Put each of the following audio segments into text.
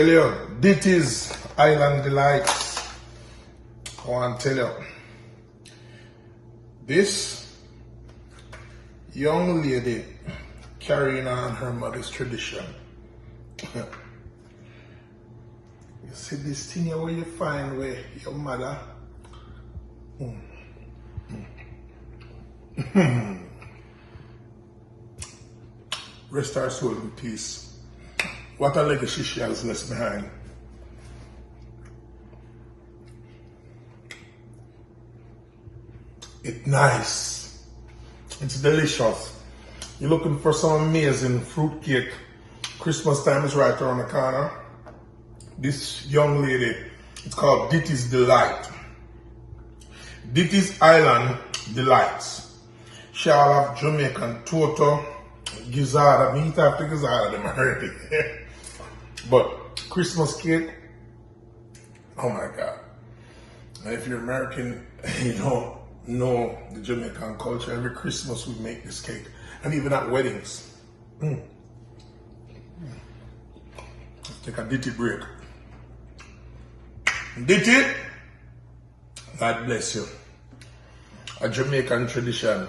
Tell you, Ditty's Island Delights. I want to tell you, this young lady carrying on her mother's tradition. You see this thing here where you find where your mother rest her soul in peace. What a legacy she has left behind. It's nice. It's delicious. You're looking for some amazing fruit cake. Christmas time is right around the corner. This young lady, it's called Ditty's Delight. Ditty's Island Delights. Shall have Jamaican Toto, gizzard, meat after gizzard, them already. But Christmas cake, oh my God. And if you're American and you don't know the Jamaican culture, every Christmas we make this cake. And even at weddings. Let's take a Ditty break. Ditty, God bless you. A Jamaican tradition.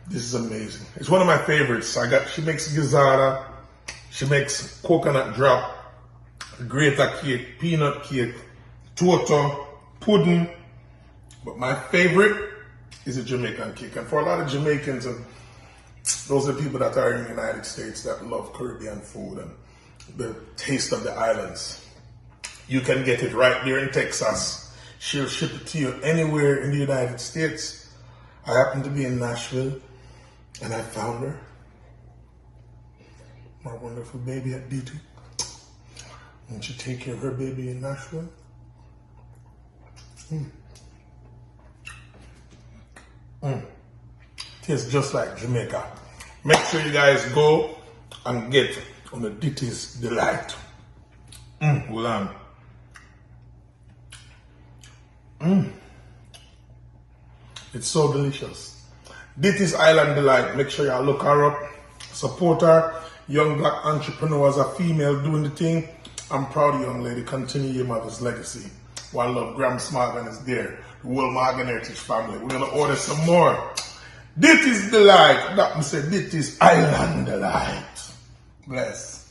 This is amazing. It's one of my favorites. She makes gizzard, she makes coconut drop, grater cake, peanut cake, toto, pudding. But my favorite is a Jamaican cake. And for a lot of Jamaicans, and those are people that are in the United States that love Caribbean food and the taste of the islands, you can get it right there in Texas. She'll ship it to you anywhere in the United States. I happened to be in Nashville and I found her. My wonderful baby at Ditty. And she take care of her baby in Nashville. Tastes just like Jamaica. Make sure you guys go and get on the Ditty's Delight. Hold on. It's so delicious. Ditty's Island Delight. Make sure y'all look her up. Support her. Young black entrepreneur as a female doing the thing. I'm proud of you, young lady. Continue your mother's legacy. One love, Gramps Morgan is there. The whole Morgan Heritage family. We're gonna order some more. Ditty's Delight. That me say Ditty's Island Delight. Bless.